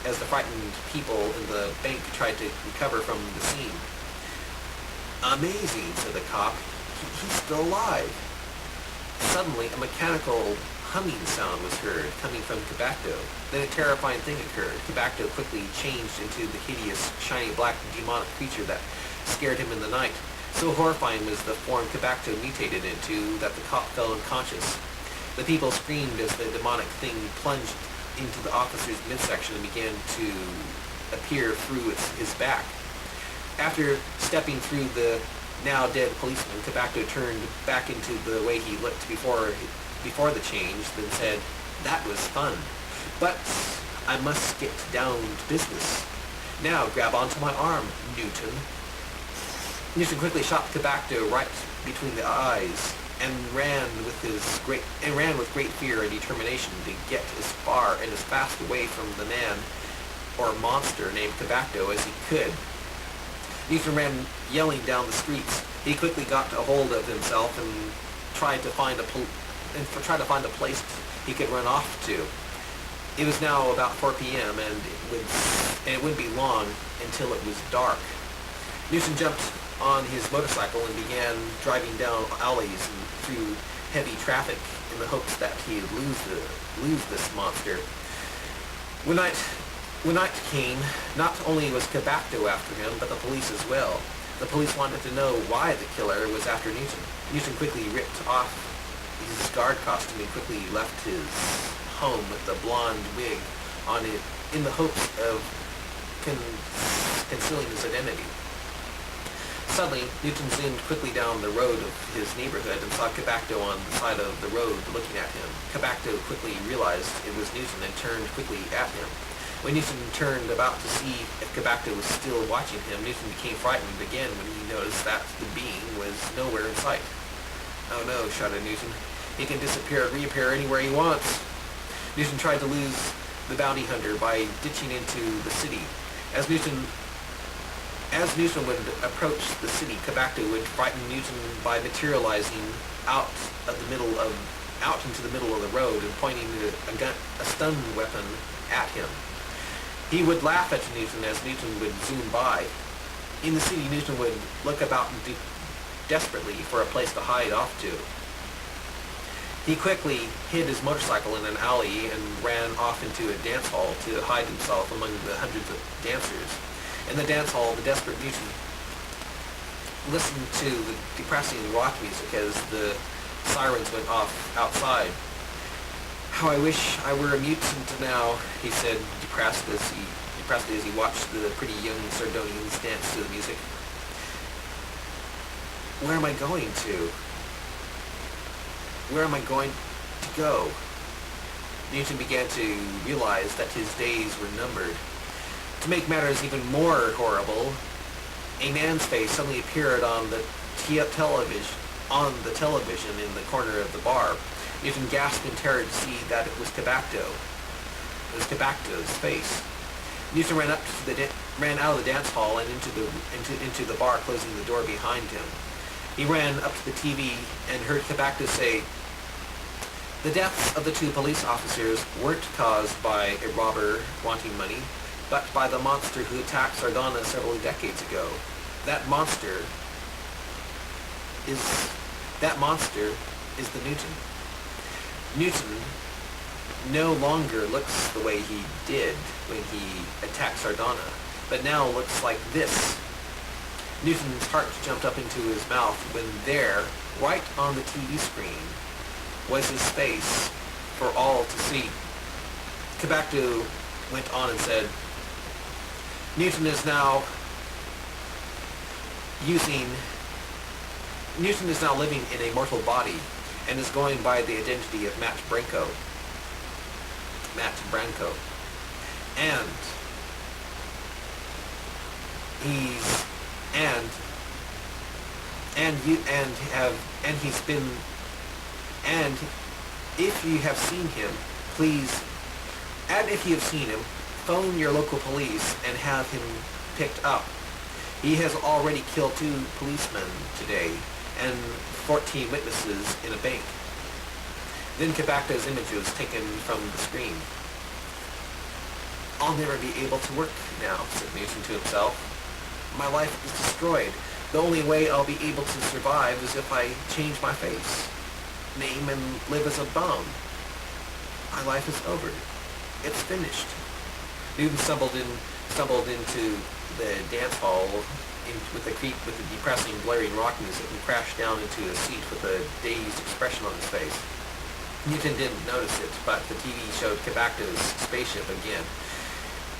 as the frightened people in the bank tried to recover from the scene. "Amazing," said the cop. He's still alive." Suddenly, a mechanical humming sound was heard coming from Cabacto. Then a terrifying thing occurred. Cabacto quickly changed into the hideous, shiny black demonic creature that scared him in the night. So horrifying was the form Cabacto mutated into that the cop fell unconscious. The people screamed as the demonic thing plunged into the officer's midsection and began to appear through his back. After stepping through the now dead policeman, Cabacto turned back into the way he looked before the change, then said, "That was fun. But I must get down to business. Now grab onto my arm, Newton." Newton quickly shot Cabacto right between the eyes and ran with great fear and determination to get as far and as fast away from the man or monster named Cabacto as he could. Newton ran yelling down the streets. He quickly got a hold of himself and tried to find a place he could run off to. It was now about 4 p.m. and it wouldn't be long until it was dark. Newton jumped on his motorcycle and began driving down alleys and through heavy traffic in the hopes that he'd lose this monster. When night came, not only was Cabacto after him, but the police as well. The police wanted to know why the killer was after Newton. Newton quickly ripped off his guard costume and quickly left his home with the blonde wig on it in the hopes of concealing his identity. Suddenly, Newton zoomed quickly down the road of his neighborhood and saw Cabacto on the side of the road looking at him. Cabacto quickly realized it was Newton and turned quickly at him. When Newton turned about to see if Cabacto was still watching him, Newton became frightened again when he noticed that the being was nowhere in sight. "Oh no," shouted Newton. "He can disappear and reappear anywhere he wants." Newton tried to lose the bounty hunter by ditching into the city. As Newton would approach the city, Cabacto would frighten Newton by materializing out into the middle of the road and pointing a stun weapon at him. He would laugh at Newton as Newton would zoom by. In the city, Newton would look about desperately for a place to hide off to. He quickly hid his motorcycle in an alley and ran off into a dance hall to hide himself among the hundreds of dancers. In the dance hall, the desperate Newton listened to the depressing rock music as the sirens went off outside. "How I wish I were a mutant now," he said, depressed as he watched the pretty young Sardonians dance to the music. "Where am I going to? Where am I going to go?" Newton began to realize that his days were numbered. To make matters even more horrible, a man's face suddenly appeared on the television in the corner of the bar. Newton gasped in terror to see that it was Cabacto. It was Cabacto's face. Newton ran out of the dance hall and into the bar, closing the door behind him. He ran up to the TV and heard Cabacto say, "The deaths of the 2 police officers weren't caused by a robber wanting money, but by the monster who attacked Sardana several decades ago. That monster is the Newton. Newton no longer looks the way he did when he attacked Sardana, but now looks like this." Newton's heart jumped up into his mouth when there, right on the TV screen, was his face for all to see. Cabacto went on and said, Newton is now living in a mortal body and is going by the identity of Matt Branco. And if you have seen him, phone your local police and have him picked up. He has already killed 2 policemen today and 14 witnesses in a bank. Then Cabacto's image was taken from the screen. I'll never be able to work now, said Newton to himself. My life is destroyed. The only way I'll be able to survive is if I change my face, name, and live as a bum. My life is over. It's finished. Newton stumbled into the dance hall with the depressing, blaring rock music and crashed down into a seat with a dazed expression on his face. Newton didn't notice it, but the TV showed Cabacto's spaceship again.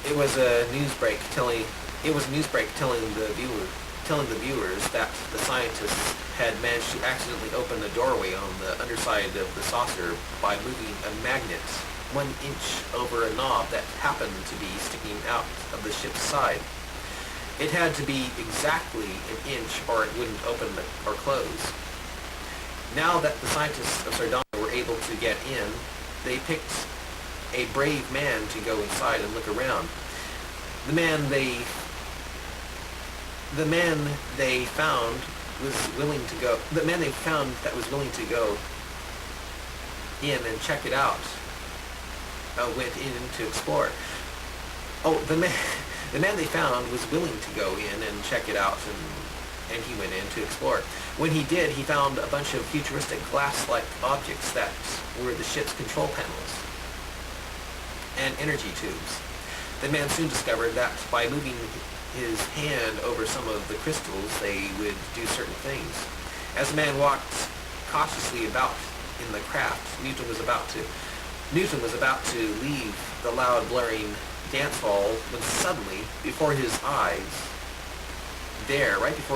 It was a news break telling the viewers that the scientists had managed to accidentally open a doorway on the underside of the saucer by moving a magnet 1 inch over a knob that happened to be sticking out of the ship's side. It had to be exactly 1 inch or it wouldn't open or close. Now that the scientists of Sardana were able to get in, they picked a brave man to go inside and look around. The man they found that was willing to go in and check it out went in to explore. The man they found was willing to go in and check it out, and he went in to explore. When he did, he found a bunch of futuristic glass-like objects that were the ship's control panels and energy tubes. The man soon discovered that by moving his hand over some of the crystals, they would do certain things. As the man walked cautiously about in the craft, Newton was about to leave the loud, blaring dance hall when suddenly, right before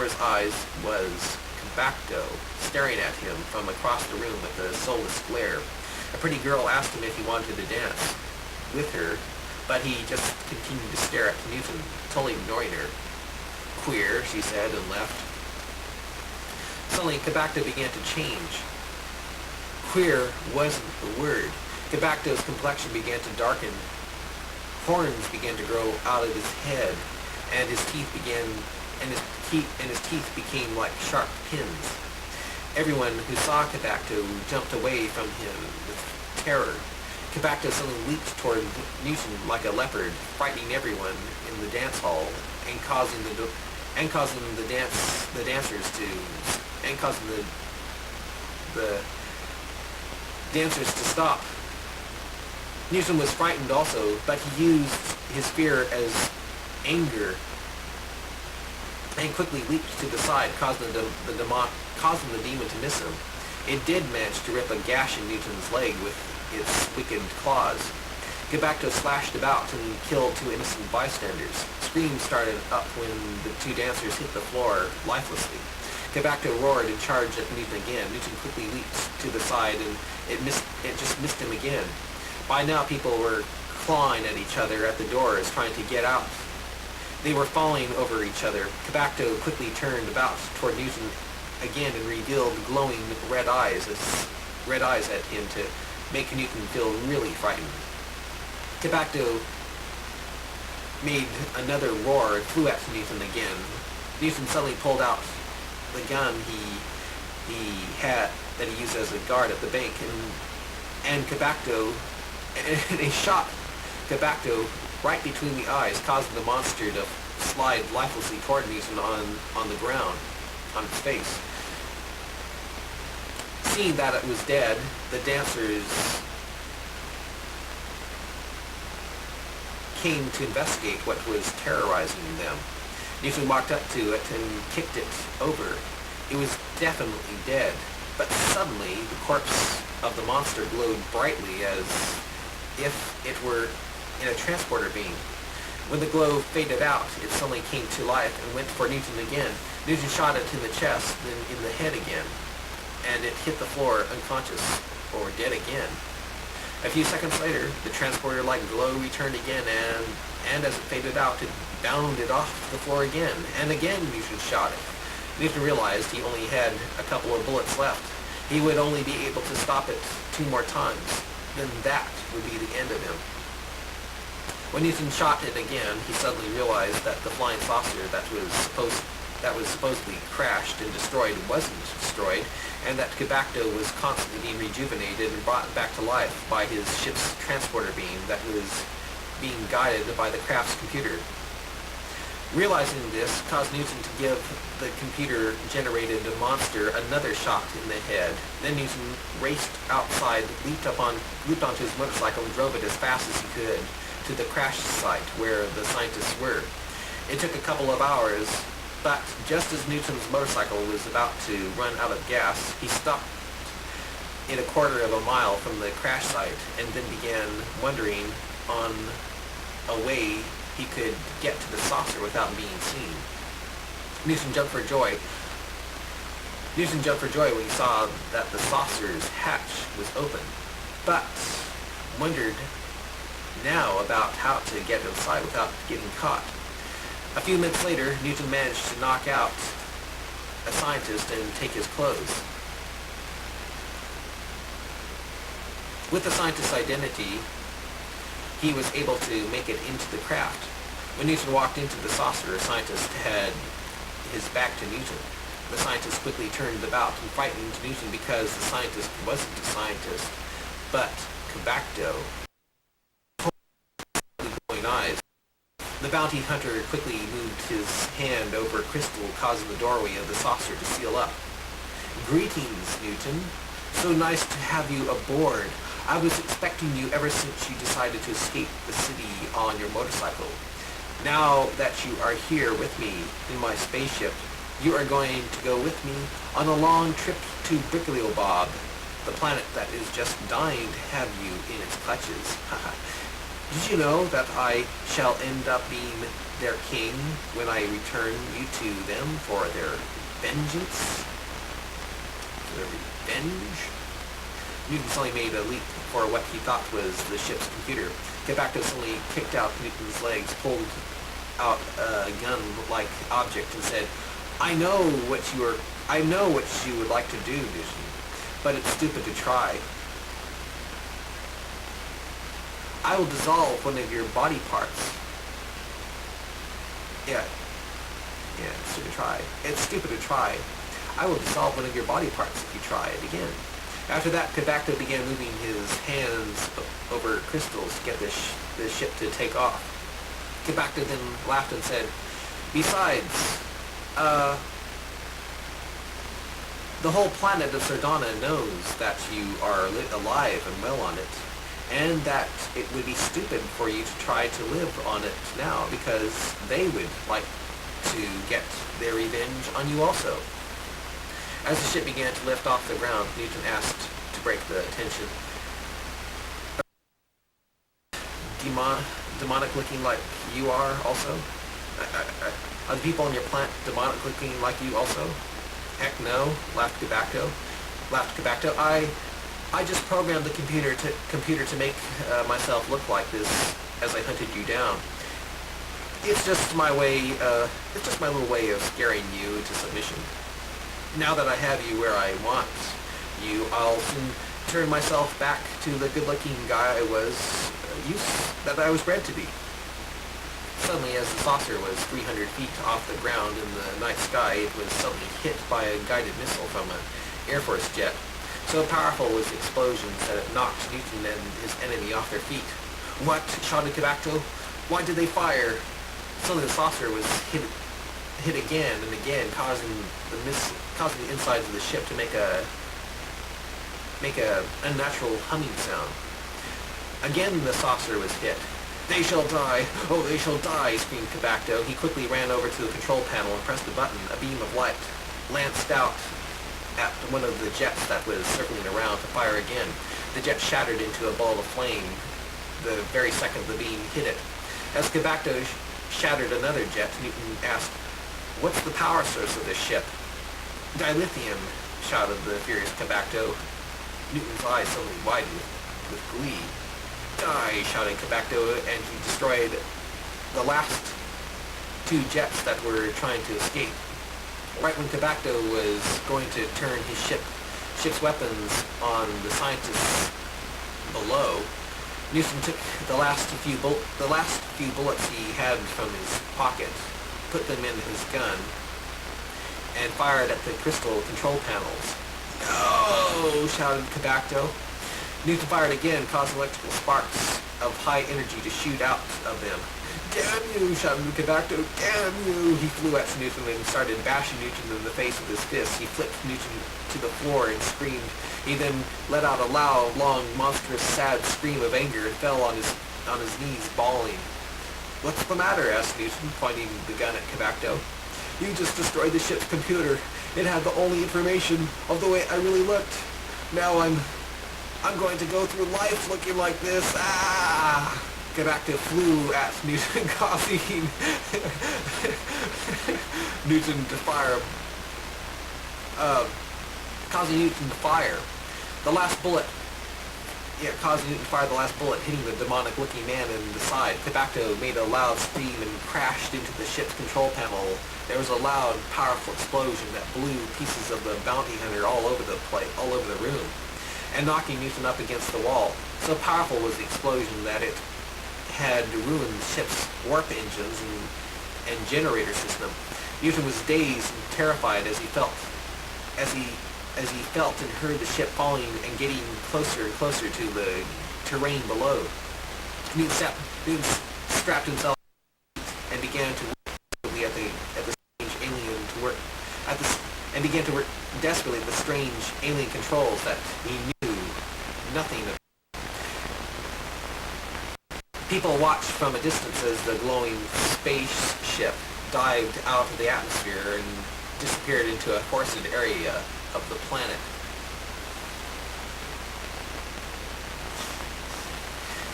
his eyes, was Cabacto staring at him from across the room with a soulless glare. A pretty girl asked him if he wanted to dance with her, but he just continued to stare at Newton, totally ignoring her. Queer, she said, and left. Suddenly, Cabacto began to change. Queer wasn't the word. Cabacto's complexion began to darken. Horns began to grow out of his head, and his teeth became like sharp pins. Everyone who saw Cabacto jumped away from him with terror. Cabacto suddenly leaped toward Newton like a leopard, frightening everyone in the dance hall and causing the dancers to stop. Newton was frightened also, but he used his fear as anger and quickly leaped to the side, causing the demon to miss him. It did manage to rip a gash in Newton's leg with its wicked claws. Cabacto slashed about and killed 2 innocent bystanders. Screams started up when the 2 dancers hit the floor lifelessly. Cabacto roared and charged at Newton again. Newton quickly leaped to the side, and it just missed him again. By now, people were clawing at each other at the doors, trying to get out. They were falling over each other. Cabacto quickly turned about toward Newton again and revealed glowing red eyes at him to make Newton feel really frightened. Cabacto made another roar and flew at Newton again. Newton suddenly pulled out the gun he had that he used as a guard at the bank, and he shot Cabacto right between the eyes, causing the monster to slide lifelessly toward Newton on the ground, on its face. Seeing that it was dead, the dancers came to investigate what was terrorizing them. Newton walked up to it and kicked it over. It was definitely dead, but suddenly the corpse of the monster glowed brightly as if it were in a transporter beam. When the glow faded out, it suddenly came to life and went for Newton again. Newton shot it in the chest, then in the head again, and it hit the floor unconscious, or dead again. A few seconds later, the transporter-like glow returned again, and as it faded out, it bounded off the floor again, and again Newton shot it. Newton realized he only had a couple of bullets left. He would only be able to stop it 2 more times. Then that would be the end of him. When Newton shot it again, he suddenly realized that the flying saucer that was supposedly crashed and destroyed wasn't destroyed, and that Cabacto was constantly being rejuvenated and brought back to life by his ship's transporter beam that being guided by the craft's computer. Realizing this caused Newton to give the computer-generated monster another shot in the head. Then Newton raced outside, leaped onto his motorcycle and drove it as fast as he could to the crash site where the scientists were. It took a couple of hours, but just as Newton's motorcycle was about to run out of gas, he stopped in a quarter of a mile from the crash site and then began wondering on a way he could get to the saucer without being seen. Newton jumped for joy when he saw that the saucer's hatch was open, but wondered now about how to get inside without getting caught. A few minutes later, Newton managed to knock out a scientist and take his clothes. With the scientist's identity, he was able to make it into the craft. When Newton walked into the saucer, the scientist had his back to Newton. The scientist quickly turned about and frightened Newton because the scientist wasn't a scientist, but Cabacto. Glowing eyes. The bounty hunter quickly moved his hand over a crystal, causing the doorway of the saucer to seal up. "Greetings, Newton. So nice to have you aboard. I was expecting you ever since you decided to escape the city on your motorcycle. Now that you are here with me in my spaceship, you are going to go with me on a long trip to Bob, the planet that is just dying to have you in its clutches. Did you know that I shall end up being their king when I return you to them for their vengeance? For their revenge?" Newton suddenly made a leap for what he thought was the ship's computer. Cabacto suddenly kicked out Newton's legs, pulled out a gun-like object, and said, I know what you would like to do, Newton, but it's stupid to try. I will dissolve one of your body parts. It's stupid to try. It's stupid to try. I will dissolve one of your body parts if you try it again. After that, Cabacto began moving his hands over crystals to get the ship to take off. Cabacto then laughed and said, "Besides, the whole planet of Sardana knows that you are alive and well on it, and that it would be stupid for you to try to live on it now, because they would like to get their revenge on you also." As the ship began to lift off the ground, Newton asked to break the tension, demonic looking like you are also? Are the people on your planet demonic looking like you also? Heck no, laughed Cabacto. I just programmed the computer to make myself look like this as I hunted you down. It's just my little way of scaring you into submission. Now that I have you where I want you, I'll soon turn myself back to the good-looking guy I was bred to be. Suddenly, as the saucer was 300 feet off the ground in the night sky, it was suddenly hit by a guided missile from an Air Force jet. So powerful was the explosion that it knocked Newton and his enemy off their feet. "What?" shouted Cabacto. "Why did they fire?" Suddenly the saucer was hit again and again, causing the insides of the ship to make a unnatural humming sound. Again the saucer was hit. "They shall die! Oh, they shall die!" screamed Cabacto. He quickly ran over to the control panel and pressed a button. A beam of light lanced out at one of the jets that was circling around to fire again. The jet shattered into a ball of flame the very second the beam hit it. As Cabacto shattered another jet, Newton asked, "What's the power source of this ship?" "Dilithium," shouted the furious Cabacto. Newton's eyes suddenly widened with glee. "Die!" shouted Cabacto, and he destroyed the last two jets that were trying to escape. Right when Cabacto was going to turn his ship's weapons on the scientists below, Newton took the last few bullets he had from his pocket, put them in his gun, and fired at the crystal control panels. "No!" shouted Cabacto. Newton fired again, causing electrical sparks of high energy to shoot out of them. "Damn you!" shouted Cabacto. "Damn you!" He flew at Newton and started bashing Newton in the face with his fists. He flipped Newton to the floor and screamed. He then let out a loud, long, monstrous, sad scream of anger and fell on his knees, bawling. "What's the matter?" asked Newton, pointing the gun at Cabacto. "You just destroyed the ship's computer. It had the only information of the way I really looked. Now I'm going to go through life looking like this. Ah!" Cabacto flew at Newton, causing Newton to fire. Causing Newton to fire. The last bullet. Causing Newton to fire the last bullet, hitting the demonic-looking man in the side. Cabacto made a loud scream and crashed into the ship's control panel. There was a loud, powerful explosion that blew pieces of the bounty hunter all over the room, and knocking Newton up against the wall. So powerful was the explosion that it had ruined the ship's warp engines and generator system. Newton was dazed and terrified as he felt and heard the ship falling and getting closer and closer to the terrain below. Newton strapped himself and began to work at the strange alien began to work desperately at the strange alien controls that he knew nothing of. People watched from a distance as the glowing spaceship dived out of the atmosphere and disappeared into a forested area of the planet.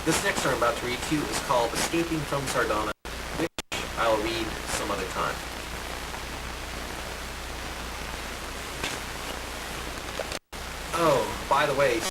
This next story I'm about to read to you is called Escaping from Sardana, which I'll read some other time. Oh, by the way,